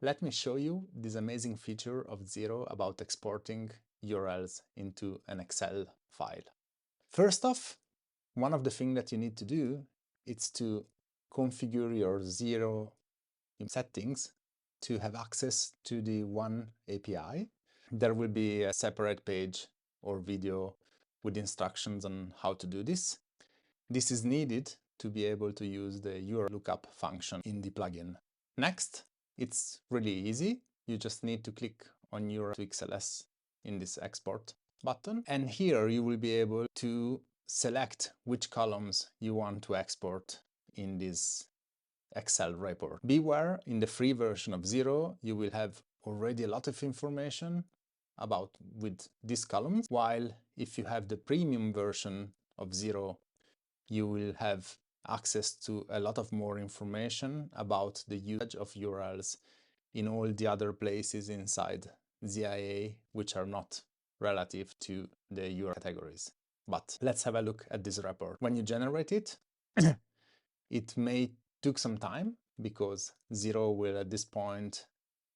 Let me show you this amazing feature of ZHERO about exporting URLs into an Excel file. First off, one of the things that you need to do is to configure your ZHERO settings to have access to the one API. There will be a separate page or video with instructions on how to do this. This is needed to be able to use the URL lookup function in the plugin. Next, it's really easy. You just need to click on your XLS in this export button. And here you will be able to select which columns you want to export in this Excel report. Beware, in the free version of ZHERO, you will have already a lot of information about with these columns, while if you have the premium version of ZHERO, you will have access to a lot of more information about the usage of URLs in all the other places inside ZIA, which are not relative to the URL categories. But let's have a look at this report. When you generate it, it may take some time because ZHERO will at this point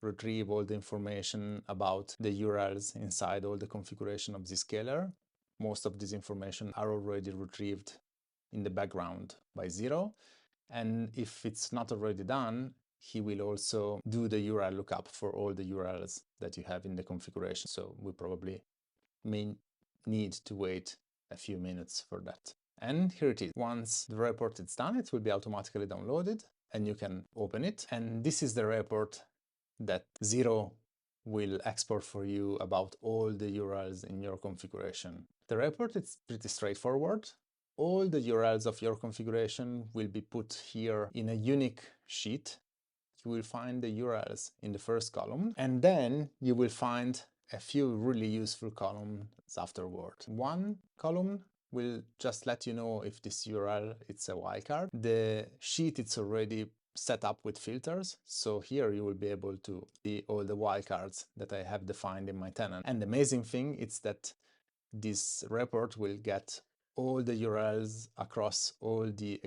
retrieve all the information about the URLs inside all the configuration of Zscaler. Most of this information are already retrieved in the background by ZHERO. And if it's not already done, he will also do the URL lookup for all the URLs that you have in the configuration. So we probably may need to wait a few minutes for that. And here it is. Once the report is done, it will be automatically downloaded and you can open it. And this is the report that ZHERO will export for you about all the URLs in your configuration. The report is pretty straightforward. All the URLs of your configuration will be put here in a unique sheet. You will find the URLs in the first column, and then you will find a few really useful columns afterward. One column will just let you know if this URL it's a wildcard. The sheet it's already set up with filters, so here you will be able to see all the wildcards that I have defined in my tenant. And the amazing thing is that this report will get all the URLs across all the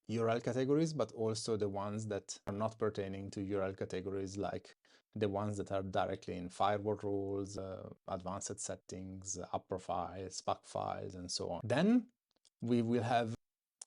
URL categories, but also the ones that are not pertaining to URL categories, like the ones that are directly in firewall rules, advanced settings, app profiles, pack files, and so on. Then we will have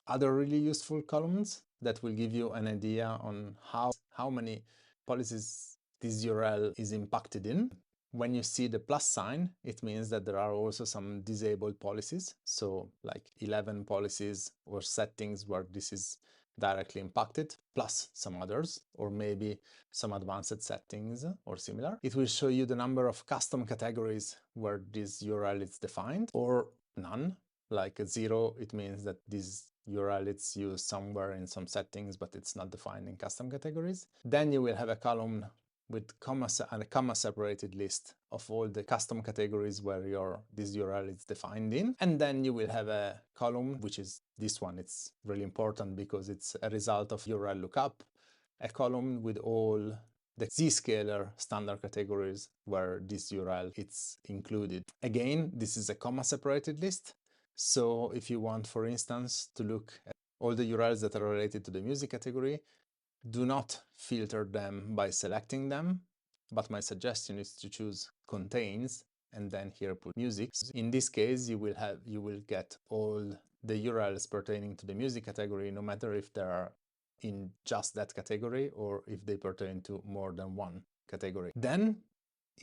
other really useful columns that will give you an idea on how many policies this URL is impacted in. When you see the plus sign, it means that there are also some disabled policies. So like 11 policies or settings where this is directly impacted, plus some others, or maybe some advanced settings or similar. It will show you the number of custom categories where this URL is defined, or none. Like a 0, it means that this URL is used somewhere in some settings, but it's not defined in custom categories. Then you will have a column with a comma separated list of all the custom categories where this URL is defined in. And then you will have a column, which is this one. It's really important because it's a result of URL lookup, a column with all the Zscaler standard categories where this URL is included. Again, this is a comma separated list. So if you want, for instance, to look at all the URLs that are related to the music category, do not filter them by selecting them, but my suggestion is to choose contains and then here put music. In this case, you will get all the URLs pertaining to the music category, no matter if they are in just that category or if they pertain to more than one category. Then,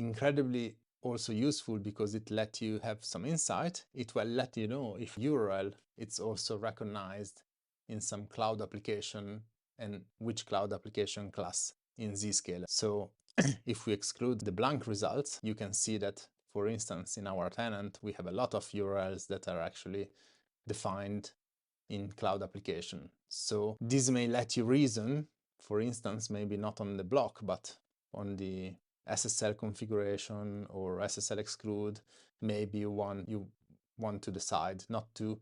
incredibly also useful because it let you have some insight. It will let you know if URL it's also recognized in some cloud application and which cloud application class in Zscaler. So if we exclude the blank results, you can see that, for instance, in our tenant, we have a lot of URLs that are actually defined in cloud application. So this may let you reason, for instance, maybe not on the block, but on the SSL configuration or SSL exclude, maybe you want to decide not to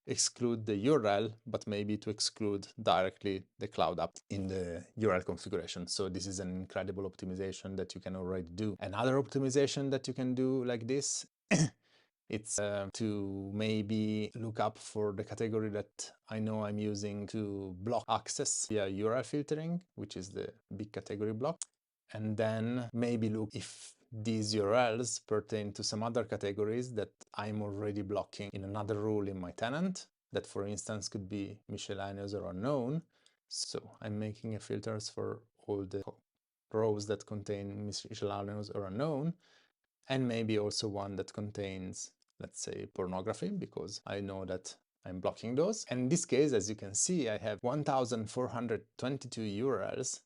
exclude the URL, but maybe to exclude directly the cloud app in the URL configuration. So this is an incredible optimization that you can already do. Another optimization that you can do like this, it's to maybe look up for the category that I know I'm using to block access via URL filtering, which is the big category block. and then maybe look if these URLs pertain to some other categories that I'm already blocking in another rule in my tenant, that for instance could be miscellaneous or unknown. So I'm making a filters for all the rows that contain miscellaneous or unknown, and maybe also one that contains, let's say, pornography, because I know that I'm blocking those. And in this case, as you can see, I have 1422 URLs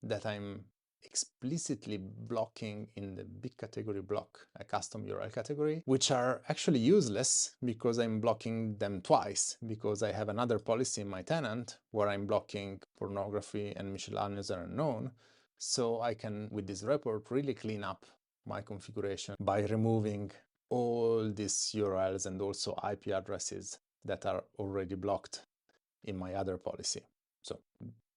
that I'm explicitly blocking in the big category block, a custom URL category, which are actually useless because I'm blocking them twice, because I have another policy in my tenant where I'm blocking pornography and miscellaneous or unknown. So I can, with this report, really clean up my configuration by removing all these URLs and also IP addresses that are already blocked in my other policy. So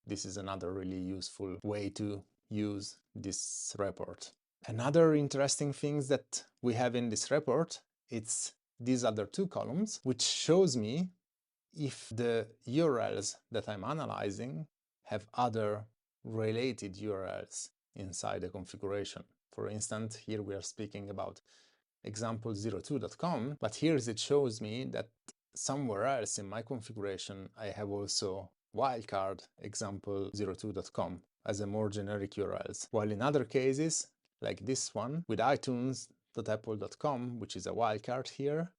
this is another really useful way to use this report. Another interesting thing that we have in this report, it's these other two columns, which shows me if the URLs that I'm analyzing have other related URLs inside the configuration. For instance, here we are speaking about example02.com, but here it shows me that somewhere else in my configuration I have also wildcard example02.com as a more generic URLs, while in other cases, like this one with itunes.apple.com, which is a wildcard here,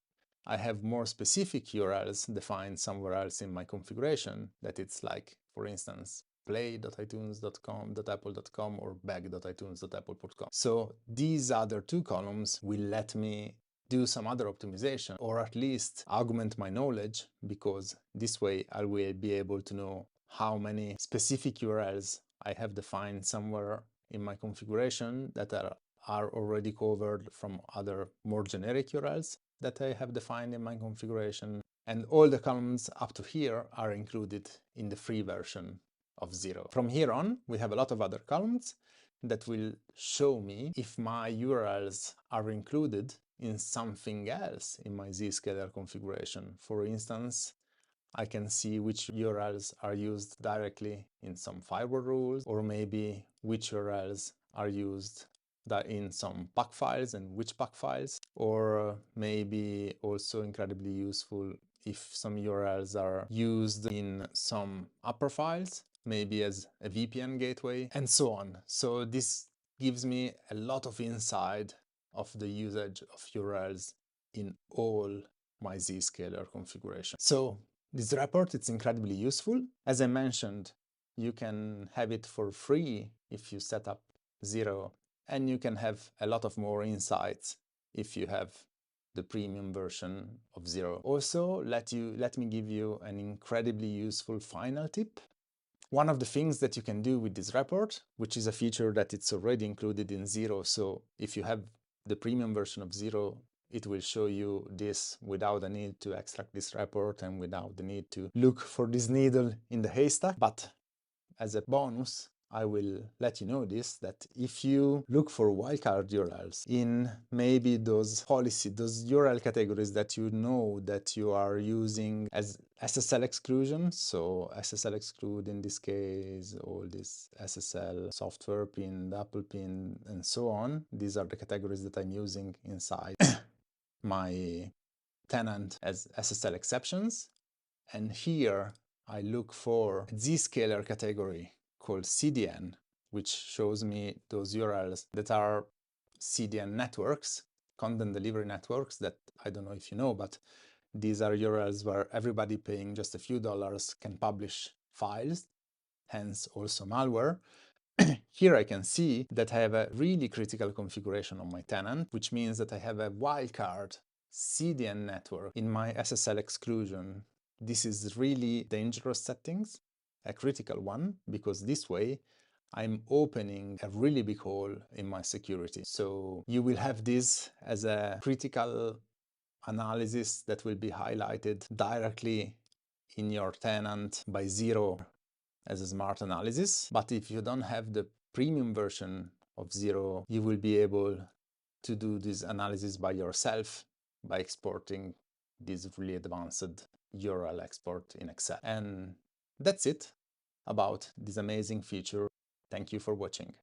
I have more specific URLs defined somewhere else in my configuration, that it's like, for instance, play.itunes.com.apple.com or back.itunes.apple.com. So these other two columns will let me do some other optimization, or at least augment my knowledge, because this way I will be able to know how many specific URLs I have defined somewhere in my configuration that are already covered from other more generic URLs that I have defined in my configuration. And all the columns up to here are included in the free version of ZHERO. From here on, we have a lot of other columns that will show me if my URLs are included in something else in my Zscaler configuration. For instance, I can see which URLs are used directly in some firewall rules, or maybe which URLs are used in some pack files and which pack files, or maybe also incredibly useful if some URLs are used in some upper files, maybe as a VPN gateway, and so on. So this gives me a lot of insight of the usage of URLs in all my Zscaler configuration. So this report, it's incredibly useful. As I mentioned, you can have it for free if you set up ZHERO, and you can have a lot of more insights if you have the premium version of ZHERO. Also, let me give you an incredibly useful final tip. One of the things that you can do with this report, which is a feature that it's already included in ZHERO, so if you have the premium version of ZHERO, it will show you this without the need to extract this report and without the need to look for this needle in the haystack. But as a bonus, I will let you know this, that if you look for wildcard URLs in maybe those URL categories that you know that you are using as SSL exclusion, so SSL exclude in this case, all this SSL software pin, Apple pin, and so on. These are the categories that I'm using inside my tenant as SSL exceptions. And here I look for a Zscaler category called CDN, which shows me those URLs that are CDN networks, content delivery networks, that I don't know if you know, but these are URLs where everybody paying just a few dollars can publish files, hence also malware. Here I can see that I have a really critical configuration on my tenant, which means that I have a wildcard CDN network in my SSL exclusion. This is really dangerous settings, a critical one, because this way I'm opening a really big hole in my security. So you will have this as a critical analysis that will be highlighted directly in your tenant by ZHERO as a smart analysis. But if you don't have the premium version of ZHERO, you will be able to do this analysis by yourself by exporting this really advanced URL export in Excel. And that's it about this amazing feature. Thank you for watching.